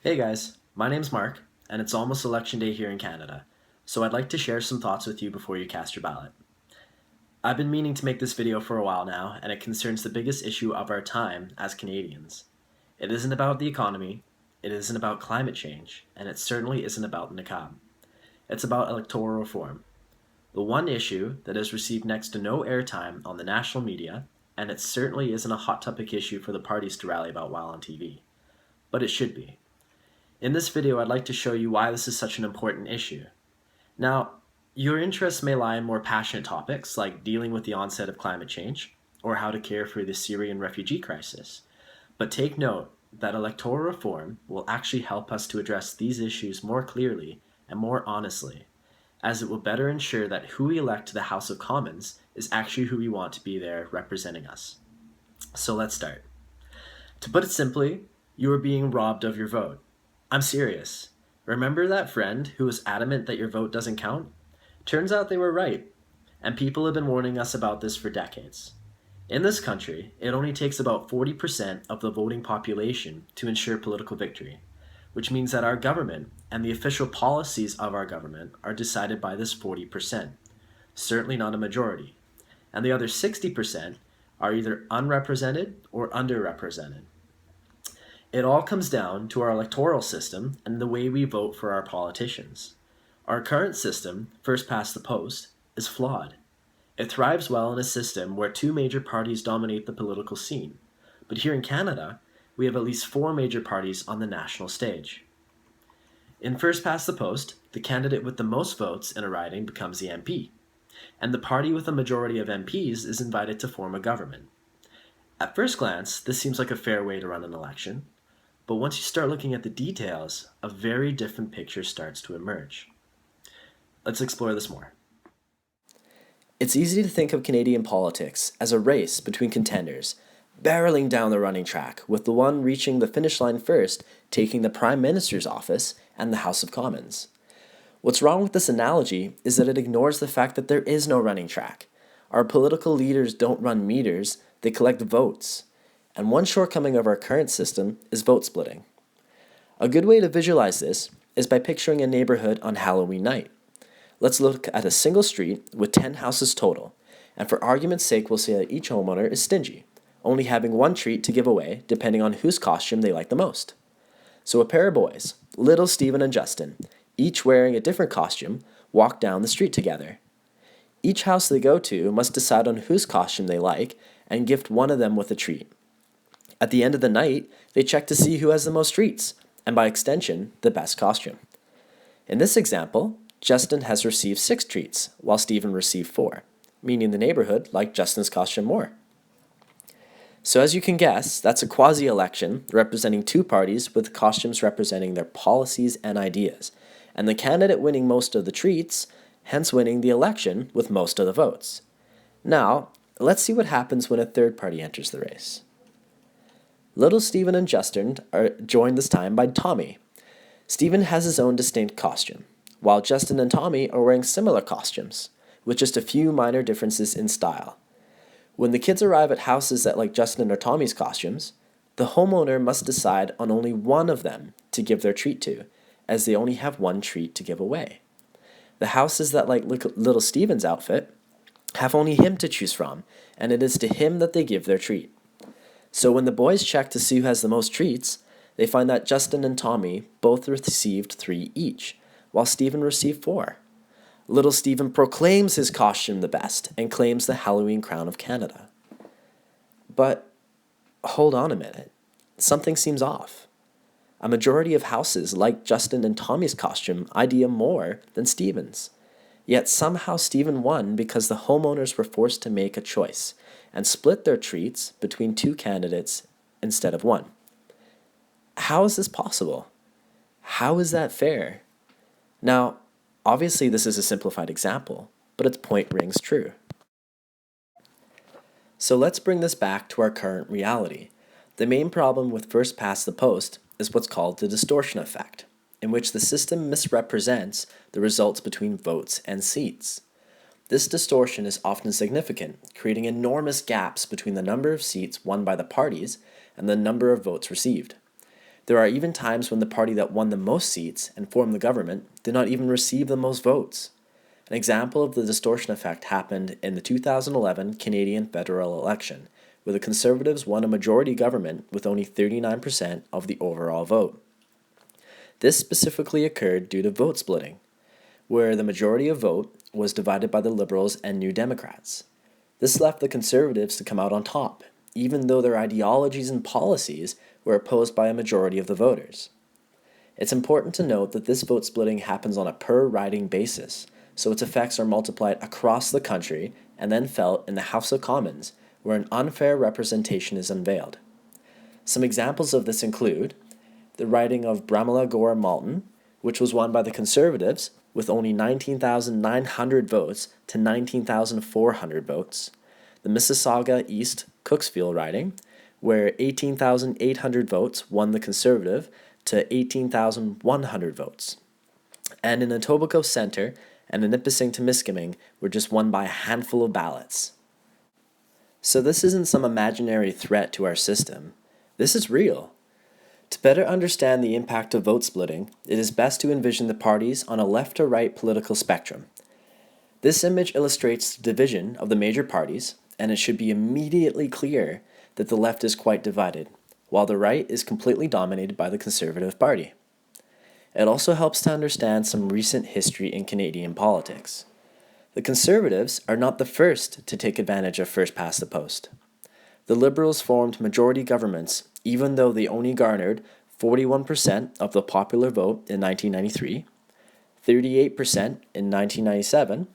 Hey guys, my name's Mark, and it's almost election day here in Canada, so I'd like to share some thoughts with you before you cast your ballot. I've been meaning to make this video for a while now, and it concerns the biggest issue of our time as Canadians. It isn't about the economy, it isn't about climate change, and it certainly isn't about the niqab. It's about electoral reform, the one issue that has received next to no airtime on the national media, and it certainly isn't a hot topic issue for the parties to rally about while on TV. But it should be. In this video, I'd like to show you why this is such an important issue. Now, your interests may lie in more passionate topics like dealing with the onset of climate change or how to care for the Syrian refugee crisis. But take note that electoral reform will actually help us to address these issues more clearly and more honestly, as it will better ensure that who we elect to the House of Commons is actually who we want to be there representing us. So let's start. To put it simply, you are being robbed of your vote. I'm serious. Remember that friend who was adamant that your vote doesn't count? Turns out they were right, and people have been warning us about this for decades. In this country, it only takes about 40% of the voting population to ensure political victory, which means that our government and the official policies of our government are decided by this 40%, certainly not a majority, and the other 60% are either unrepresented or underrepresented. It all comes down to our electoral system and the way we vote for our politicians. Our current system, first past the post, is flawed. It thrives well in a system where two major parties dominate the political scene. But here in Canada, we have at least four major parties on the national stage. In first past the post, the candidate with the most votes in a riding becomes the MP, and the party with a majority of MPs is invited to form a government. At first glance, this seems like a fair way to run an election. But once you start looking at the details, a very different picture starts to emerge. Let's explore this more. It's easy to think of Canadian politics as a race between contenders, barreling down the running track, with the one reaching the finish line first taking the Prime Minister's office and the House of Commons. What's wrong with this analogy is that it ignores the fact that there is no running track. Our political leaders don't run meters, they collect votes. And one shortcoming of our current system is vote splitting. A good way to visualize this is by picturing a neighborhood on Halloween night. Let's look at a single street with 10 houses total, and for argument's sake we'll say that each homeowner is stingy, only having one treat to give away depending on whose costume they like the most. So a pair of boys, little Stephen and Justin, each wearing a different costume, walk down the street together. Each house they go to must decide on whose costume they like and gift one of them with a treat. At the end of the night, they check to see who has the most treats, and by extension, the best costume. In this example, Justin has received 6 treats, while Stephen received 4, meaning the neighborhood liked Justin's costume more. So as you can guess, that's a quasi-election representing two parties with costumes representing their policies and ideas, and the candidate winning most of the treats, hence winning the election with most of the votes. Now, let's see what happens when a third party enters the race. Little Stephen and Justin are joined this time by Tommy. Stephen has his own distinct costume, while Justin and Tommy are wearing similar costumes, with just a few minor differences in style. When the kids arrive at houses that like Justin or Tommy's costumes, the homeowner must decide on only one of them to give their treat to, as they only have one treat to give away. The houses that like little Stephen's outfit have only him to choose from, and it is to him that they give their treat. So when the boys check to see who has the most treats, they find that Justin and Tommy both received 3 each, while Stephen received 4. Little Stephen proclaims his costume the best and claims the Halloween crown of Canada. But hold on a minute, something seems off. A majority of houses like Justin and Tommy's costume idea more than Stephen's. Yet somehow Stephen won because the homeowners were forced to make a choice and split their treats between 2 candidates instead of 1. How is this possible? How is that fair? Now, obviously this is a simplified example, but its point rings true. So let's bring this back to our current reality. The main problem with first past the post is what's called the distortion effect, in which the system misrepresents the results between votes and seats. This distortion is often significant, creating enormous gaps between the number of seats won by the parties and the number of votes received. There are even times when the party that won the most seats and formed the government did not even receive the most votes. An example of the distortion effect happened in the 2011 Canadian federal election, where the Conservatives won a majority government with only 39% of the overall vote. This specifically occurred due to vote splitting, where the majority of vote was divided by the Liberals and New Democrats. This left the Conservatives to come out on top, even though their ideologies and policies were opposed by a majority of the voters. It's important to note that this vote splitting happens on a per-riding basis, so its effects are multiplied across the country and then felt in the House of Commons, where an unfair representation is unveiled. Some examples of this include the riding of Bramalla-Gore-Malton, which was won by the Conservatives with only 19,900 votes to 19,400 votes, the Mississauga East Cooksville riding, where 18,800 votes won the Conservative to 18,100 votes, and in Etobicoke Centre and in Nipissing to Miskaming were just won by a handful of ballots. So this isn't some imaginary threat to our system. This is real. To better understand the impact of vote splitting, it is best to envision the parties on a left to right political spectrum. This image illustrates the division of the major parties, and it should be immediately clear that the left is quite divided, while the right is completely dominated by the Conservative Party. It also helps to understand some recent history in Canadian politics. The Conservatives are not the first to take advantage of first past the post. The Liberals formed majority governments even though they only garnered 41% of the popular vote in 1993, 38% in 1997,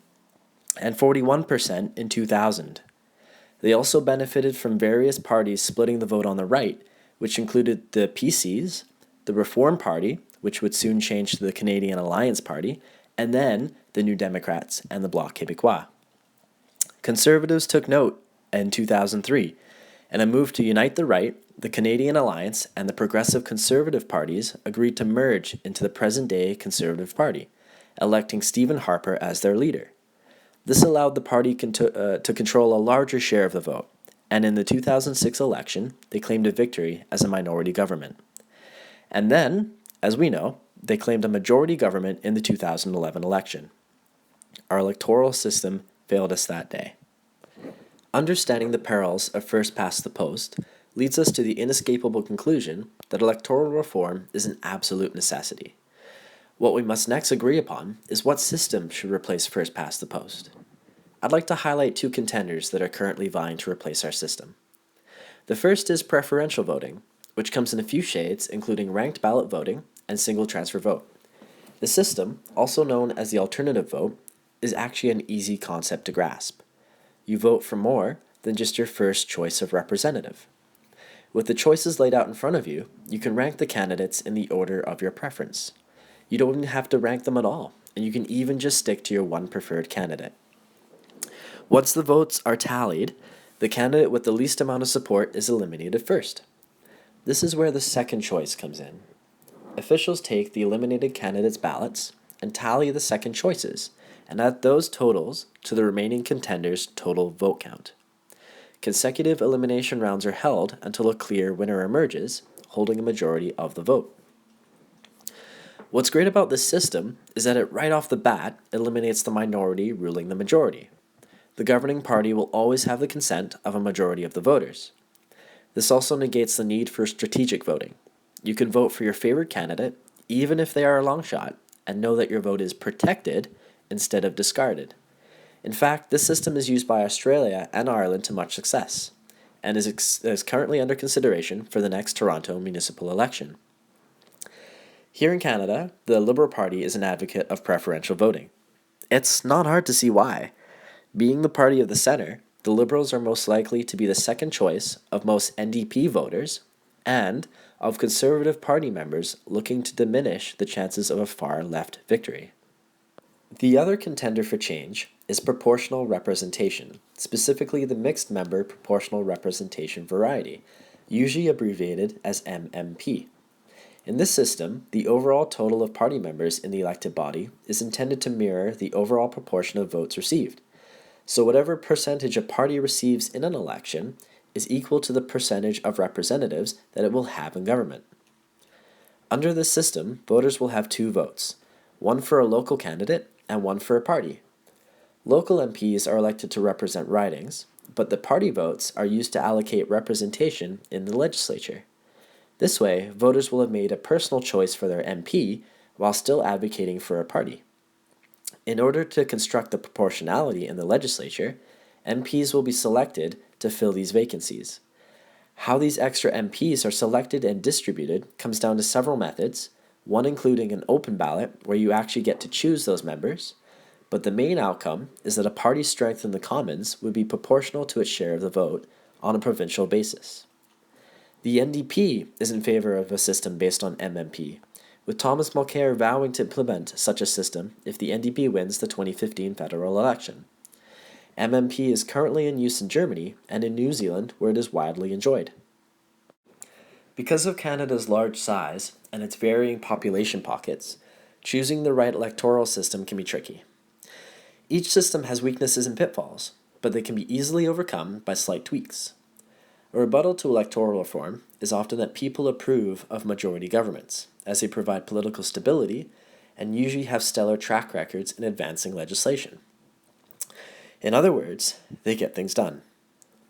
and 41% in 2000. They also benefited from various parties splitting the vote on the right, which included the PCs, the Reform Party, which would soon change to the Canadian Alliance Party, and then the New Democrats and the Bloc Québécois. Conservatives took note in 2003, and a move to unite the right, the Canadian Alliance, and the Progressive Conservative parties agreed to merge into the present-day Conservative Party, electing Stephen Harper as their leader. This allowed the party to control a larger share of the vote, and in the 2006 election, they claimed a victory as a minority government. And then, as we know, they claimed a majority government in the 2011 election. Our electoral system failed us that day. Understanding the perils of first past the post leads us to the inescapable conclusion that electoral reform is an absolute necessity. What we must next agree upon is what system should replace first past the post. I'd like to highlight two contenders that are currently vying to replace our system. The first is preferential voting, which comes in a few shades, including ranked ballot voting and single transfer vote. The system, also known as the alternative vote, is actually an easy concept to grasp. You vote for more than just your first choice of representative. With the choices laid out in front of you, you can rank the candidates in the order of your preference. You don't even have to rank them at all, and you can even just stick to your one preferred candidate. Once the votes are tallied, the candidate with the least amount of support is eliminated first. This is where the second choice comes in. Officials take the eliminated candidates' ballots and tally the second choices, and add those totals to the remaining contenders' total vote count. Consecutive elimination rounds are held until a clear winner emerges, holding a majority of the vote. What's great about this system is that it right off the bat eliminates the minority ruling the majority. The governing party will always have the consent of a majority of the voters. This also negates the need for strategic voting. You can vote for your favorite candidate, even if they are a long shot, and know that your vote is protected instead of discarded. In fact, this system is used by Australia and Ireland to much success, and is currently under consideration for the next Toronto municipal election. Here in Canada, the Liberal Party is an advocate of preferential voting. It's not hard to see why. Being the party of the centre, the Liberals are most likely to be the second choice of most NDP voters and of Conservative Party members looking to diminish the chances of a far-left victory. The other contender for change is proportional representation, specifically the mixed member proportional representation variety, usually abbreviated as MMP. In this system, the overall total of party members in the elected body is intended to mirror the overall proportion of votes received. So whatever percentage a party receives in an election is equal to the percentage of representatives that it will have in government. Under this system, voters will have two votes, one for a local candidate and one for a party. Local MPs are elected to represent ridings, but the party votes are used to allocate representation in the legislature. This way, voters will have made a personal choice for their MP while still advocating for a party. In order to construct the proportionality in the legislature, MPs will be selected to fill these vacancies. How these extra MPs are selected and distributed comes down to several methods, one including an open ballot where you actually get to choose those members, but the main outcome is that a party's strength in the Commons would be proportional to its share of the vote on a provincial basis. The NDP is in favor of a system based on MMP, with Thomas Mulcair vowing to implement such a system if the NDP wins the 2015 federal election. MMP is currently in use in Germany and in New Zealand, where it is widely enjoyed. Because of Canada's large size and its varying population pockets, choosing the right electoral system can be tricky. Each system has weaknesses and pitfalls, but they can be easily overcome by slight tweaks. A rebuttal to electoral reform is often that people approve of majority governments, as they provide political stability and usually have stellar track records in advancing legislation. In other words, they get things done.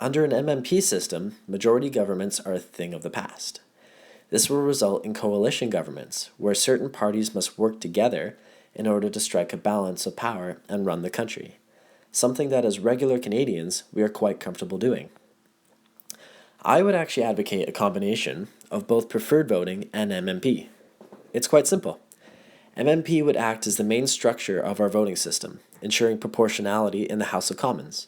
Under an MMP system, majority governments are a thing of the past. This will result in coalition governments, where certain parties must work together in order to strike a balance of power and run the country, something that as regular Canadians we are quite comfortable doing. I would actually advocate a combination of both preferred voting and MMP. It's quite simple. MMP would act as the main structure of our voting system, ensuring proportionality in the House of Commons.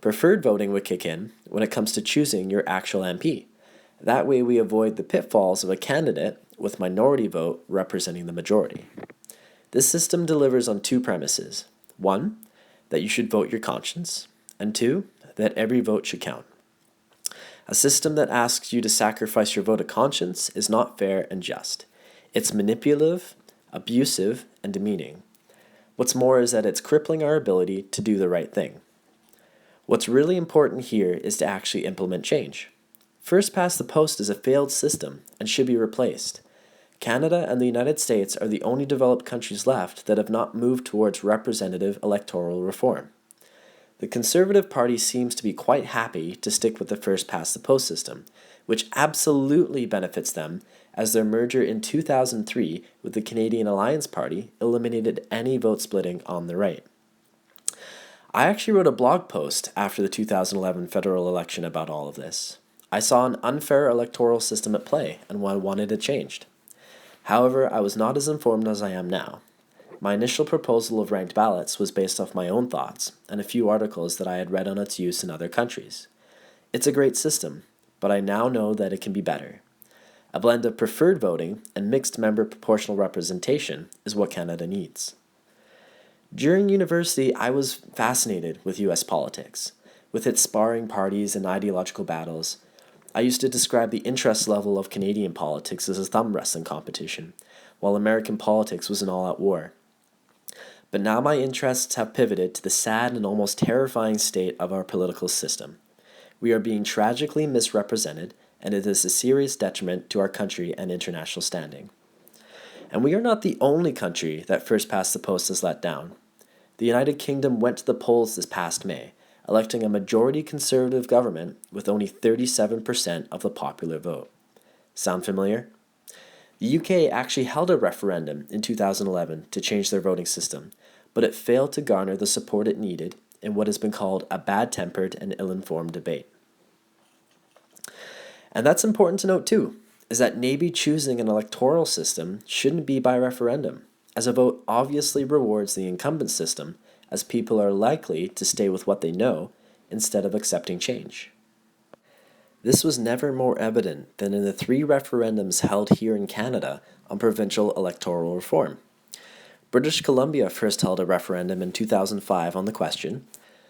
Preferred voting would kick in when it comes to choosing your actual MP. That way we avoid the pitfalls of a candidate with minority vote representing the majority. This system delivers on two premises. One, that you should vote your conscience, and two, that every vote should count. A system that asks you to sacrifice your vote of conscience is not fair and just. It's manipulative, abusive, and demeaning. What's more is that it's crippling our ability to do the right thing. What's really important here is to actually implement change. First past the post is a failed system and should be replaced. Canada and the United States are the only developed countries left that have not moved towards representative electoral reform. The Conservative Party seems to be quite happy to stick with the first past the post system, which absolutely benefits them, as their merger in 2003 with the Canadian Alliance Party eliminated any vote splitting on the right. I actually wrote a blog post after the 2011 federal election about all of this. I saw an unfair electoral system at play and wanted it changed. However, I was not as informed as I am now. My initial proposal of ranked ballots was based off my own thoughts and a few articles that I had read on its use in other countries. It's a great system, but I now know that it can be better. A blend of preferred voting and mixed member proportional representation is what Canada needs. During university, I was fascinated with US politics, with its sparring parties and ideological battles. I used to describe the interest level of Canadian politics as a thumb wrestling competition, while American politics was an all-out war. But now my interests have pivoted to the sad and almost terrifying state of our political system. We are being tragically misrepresented, and it is a serious detriment to our country and international standing. And we are not the only country that first past the post has let down. The United Kingdom went to the polls this past May, electing a majority Conservative government with only 37% of the popular vote. Sound familiar? The UK actually held a referendum in 2011 to change their voting system, but it failed to garner the support it needed in what has been called a bad-tempered and ill-informed debate. And that's important to note too, is that maybe choosing an electoral system shouldn't be by referendum, as a vote obviously rewards the incumbent system, as people are likely to stay with what they know instead of accepting change. This was never more evident than in the 3 referendums held here in Canada on provincial electoral reform. British Columbia first held a referendum in 2005 on the question,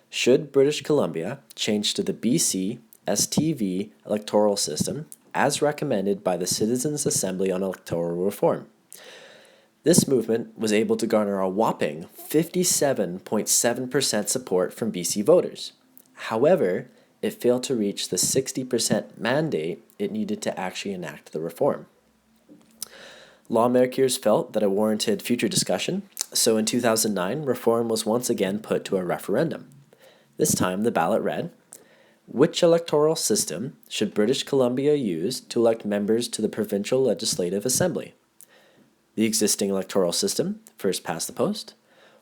should British Columbia change to the BC STV electoral system as recommended by the Citizens' Assembly on Electoral Reform? This movement was able to garner a whopping 57.7% support from BC voters. However, it failed to reach the 60% mandate it needed to actually enact the reform. Lawmakers felt that it warranted future discussion, so in 2009, reform was once again put to a referendum. This time, the ballot read, "Which electoral system should British Columbia use to elect members to the Provincial Legislative Assembly? The existing electoral system, first past the post,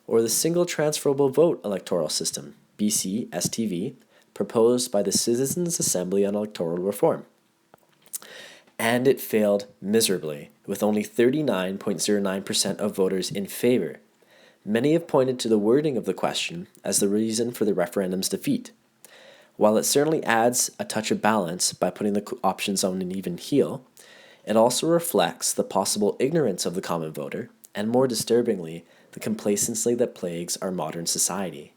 or the single transferable vote electoral system, BC-STV, proposed by the Citizens' Assembly on Electoral Reform?" And it failed miserably, with only 39.09% of voters in favor. Many have pointed to the wording of the question as the reason for the referendum's defeat. While it certainly adds a touch of balance by putting the options on an even keel, it also reflects the possible ignorance of the common voter, and more disturbingly, the complacency that plagues our modern society.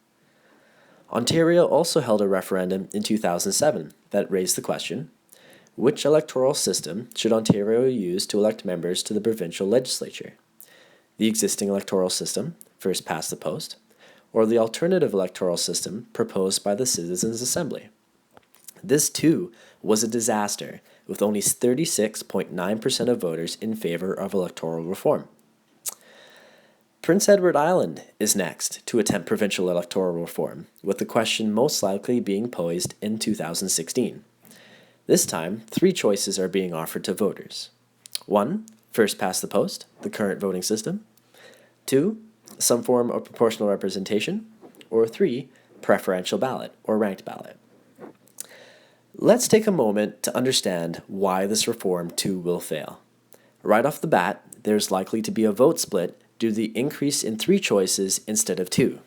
Ontario also held a referendum in 2007 that raised the question, which electoral system should Ontario use to elect members to the provincial legislature? The existing electoral system, first past the post, or the alternative electoral system proposed by the Citizens' Assembly? This, too, was a disaster, with only 36.9% of voters in favor of electoral reform. Prince Edward Island is next to attempt provincial electoral reform, with the question most likely being posed in 2016. This time, 3 choices are being offered to voters. 1. First past the post, the current voting system. 2. Some form of proportional representation. Or 3. Preferential ballot, or ranked ballot. Let's take a moment to understand why this reform too will fail. Right off the bat, there's likely to be a vote split due to the increase in 3 choices instead of 2.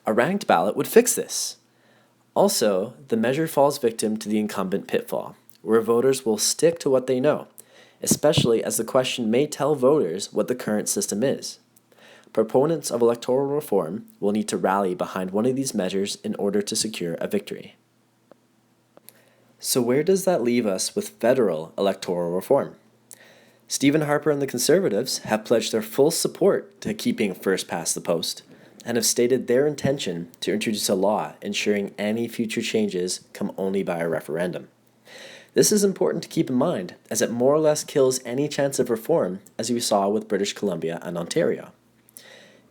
A ranked ballot would fix this. Also, the measure falls victim to the incumbent pitfall, where voters will stick to what they know, especially as the question may tell voters what the current system is. Proponents of electoral reform will need to rally behind one of these measures in order to secure a victory. So where does that leave us with federal electoral reform? Stephen Harper and the Conservatives have pledged their full support to keeping first past the post, and have stated their intention to introduce a law ensuring any future changes come only by a referendum. This is important to keep in mind, as it more or less kills any chance of reform, as we saw with British Columbia and Ontario.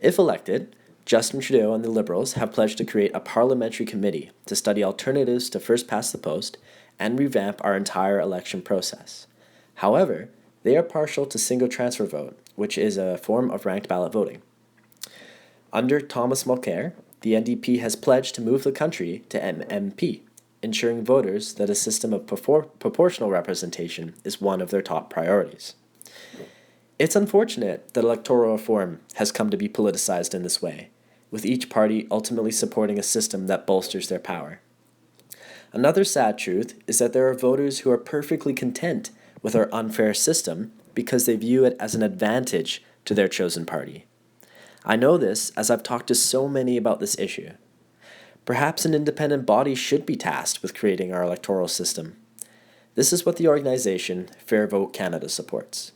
If elected, Justin Trudeau and the Liberals have pledged to create a parliamentary committee to study alternatives to first past the post and revamp our entire election process. However, they are partial to single transfer vote, which is a form of ranked ballot voting. Under Thomas Mulcair, the NDP has pledged to move the country to MMP, ensuring voters that a system of proportional representation is one of their top priorities. It's unfortunate that electoral reform has come to be politicized in this way, with each party ultimately supporting a system that bolsters their power. Another sad truth is that there are voters who are perfectly content with our unfair system because they view it as an advantage to their chosen party. I know this as I've talked to so many about this issue. Perhaps an independent body should be tasked with creating our electoral system. This is what the organization Fair Vote Canada supports.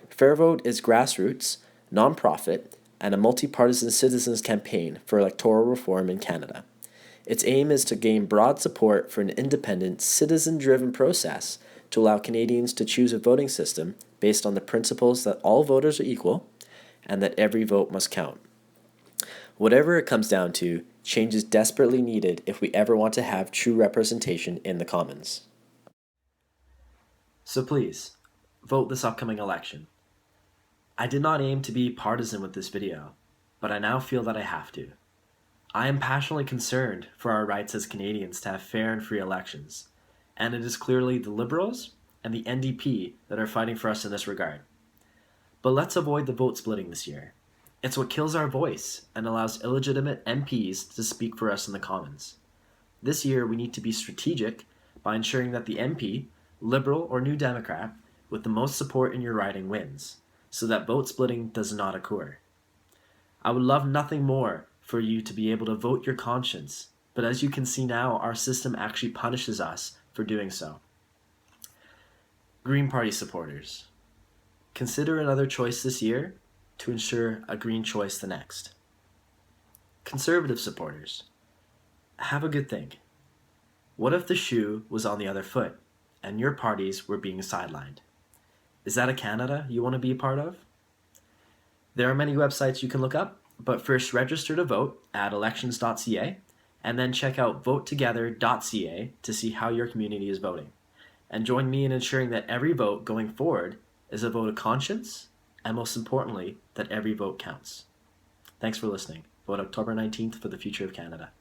Fair Vote is grassroots, non-profit, and a multi-partisan citizens campaign for electoral reform in Canada. Its aim is to gain broad support for an independent, citizen-driven process to allow Canadians to choose a voting system based on the principles that all voters are equal and that every vote must count. Whatever it comes down to, change is desperately needed if we ever want to have true representation in the Commons. So please, vote this upcoming election. I did not aim to be partisan with this video, but I now feel that I have to. I am passionately concerned for our rights as Canadians to have fair and free elections, and it is clearly the Liberals and the NDP that are fighting for us in this regard. But let's avoid the vote splitting this year. It's what kills our voice and allows illegitimate MPs to speak for us in the Commons. This year we need to be strategic by ensuring that the MP, Liberal or New Democrat, with the most support in your riding wins, so that vote splitting does not occur. I would love nothing more for you to be able to vote your conscience, but as you can see now, our system actually punishes us for doing so. Green Party supporters, consider another choice this year to ensure a green choice the next. Conservative supporters, have a good think. What if the shoe was on the other foot and your parties were being sidelined? Is that a Canada you want to be a part of? There are many websites you can look up, but first register to vote at elections.ca and then check out votetogether.ca to see how your community is voting. And join me in ensuring that every vote going forward is a vote of conscience, and most importantly, that every vote counts. Thanks for listening. Vote October 19th for the future of Canada.